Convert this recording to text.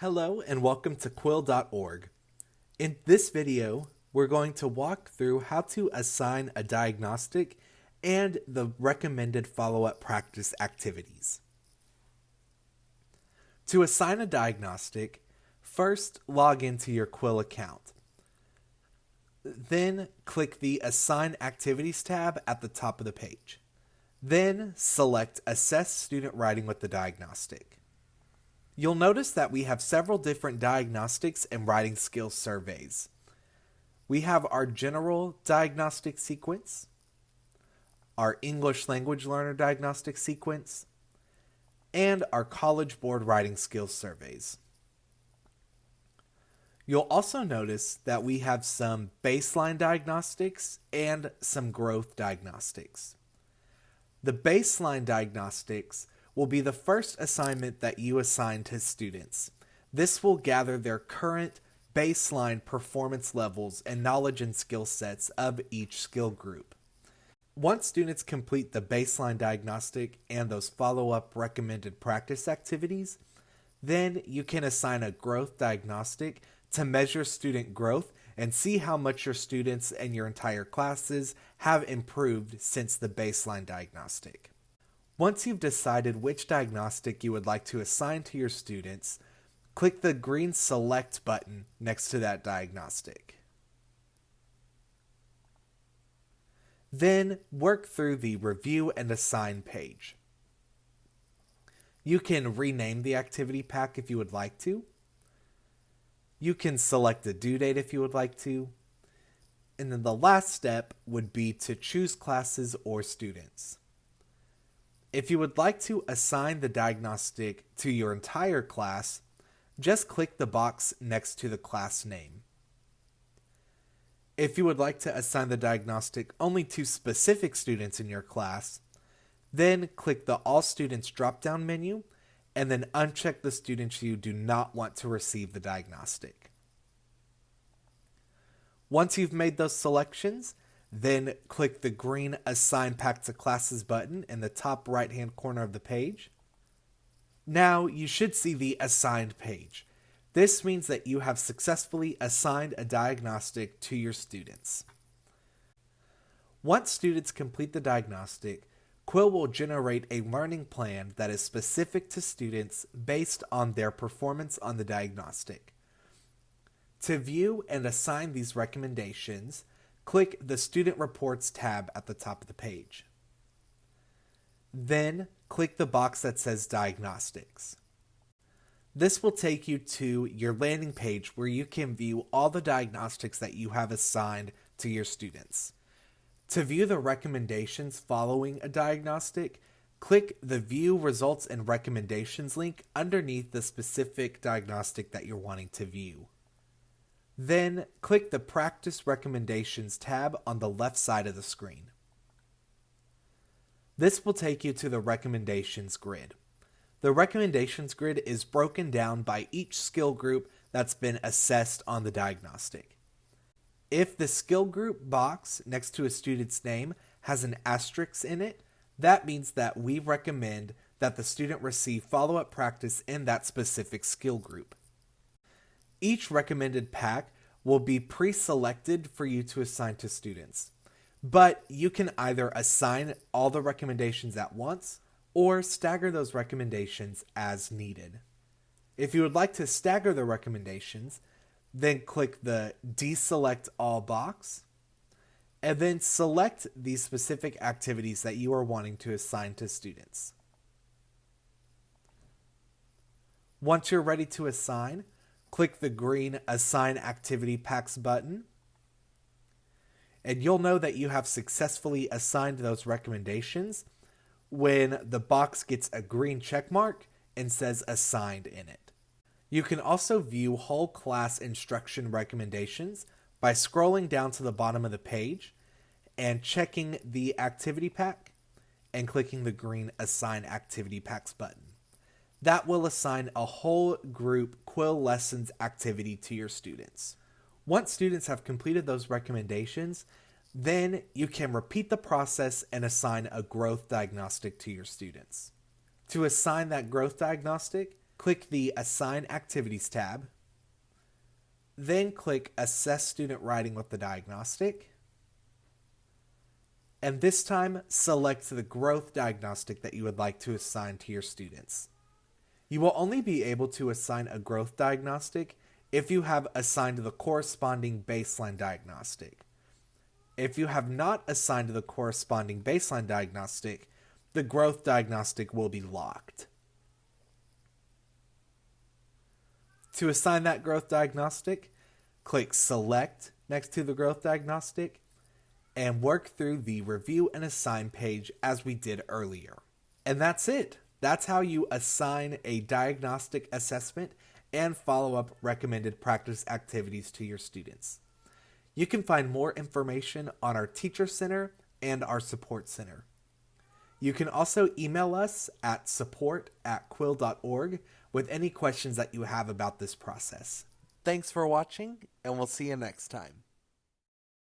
Hello and welcome to Quill.org. In this video, we're going to walk through how to assign a diagnostic and the recommended follow-up practice activities. To assign a diagnostic, first log into your Quill account. Then click the Assign Activities tab at the top of the page. Then select Assess Student Writing with the Diagnostic. You'll notice that we have several different diagnostics and writing skills surveys. We have our general diagnostic sequence, our English language learner diagnostic sequence, and our College Board writing skills surveys. You'll also notice that we have some baseline diagnostics and some growth diagnostics. The baseline diagnostics will be the first assignment that you assign to students. This will gather their current baseline performance levels and knowledge and skill sets of each skill group. Once students complete the baseline diagnostic and those follow-up recommended practice activities, then you can assign a growth diagnostic to measure student growth and see how much your students and your entire classes have improved since the baseline diagnostic. Once you've decided which diagnostic you would like to assign to your students, click the green Select button next to that diagnostic. Then work through the Review and Assign page. You can rename the activity pack if you would like to. You can select a due date if you would like to. And then the last step would be to choose classes or students. If you would like to assign the diagnostic to your entire class, just click the box next to the class name. If you would like to assign the diagnostic only to specific students in your class, then click the All Students drop-down menu and then uncheck the students you do not want to receive the diagnostic. Once you've made those selections, then click the green Assign Pack to Classes button in the top right-hand corner of the page. Now you should see the Assigned page. This means that you have successfully assigned a diagnostic to your students. Once students complete the diagnostic, Quill will generate a learning plan that is specific to students based on their performance on the diagnostic. To view and assign these recommendations, click the Student Reports tab at the top of the page. Then click the box that says Diagnostics. This will take you to your landing page where you can view all the diagnostics that you have assigned to your students. To view the recommendations following a diagnostic, click the View Results and Recommendations link underneath the specific diagnostic that you're wanting to view. Then click the Practice Recommendations tab on the left side of the screen. This will take you to the Recommendations grid. The Recommendations grid is broken down by each skill group that's been assessed on the diagnostic. If the skill group box next to a student's name has an asterisk in it, that means that we recommend that the student receive follow-up practice in that specific skill group. Each recommended pack will be pre-selected for you to assign to students, but you can either assign all the recommendations at once or stagger those recommendations as needed. If you would like to stagger the recommendations, then click the Deselect All box, and then select the specific activities that you are wanting to assign to students. Once you're ready to assign, click the green Assign Activity Packs button, and you'll know that you have successfully assigned those recommendations when the box gets a green check mark and says Assigned in it. You can also view whole class instruction recommendations by scrolling down to the bottom of the page and checking the activity pack and clicking the green Assign Activity Packs button. That will assign a whole group Quill Lessons activity to your students. Once students have completed those recommendations, then you can repeat the process and assign a growth diagnostic to your students. To assign that growth diagnostic, click the Assign Activities tab, then click Assess Student Writing with the Diagnostic, and this time select the growth diagnostic that you would like to assign to your students. You will only be able to assign a growth diagnostic if you have assigned the corresponding baseline diagnostic. If you have not assigned the corresponding baseline diagnostic, the growth diagnostic will be locked. To assign that growth diagnostic, click Select next to the growth diagnostic and work through the Review and Assign page as we did earlier. And that's it. That's how you assign a diagnostic assessment and follow up recommended practice activities to your students. You can find more information on our Teacher Center and our Support Center. You can also email us at support@Quill.org with any questions that you have about this process. Thanks for watching, and we'll see you next time.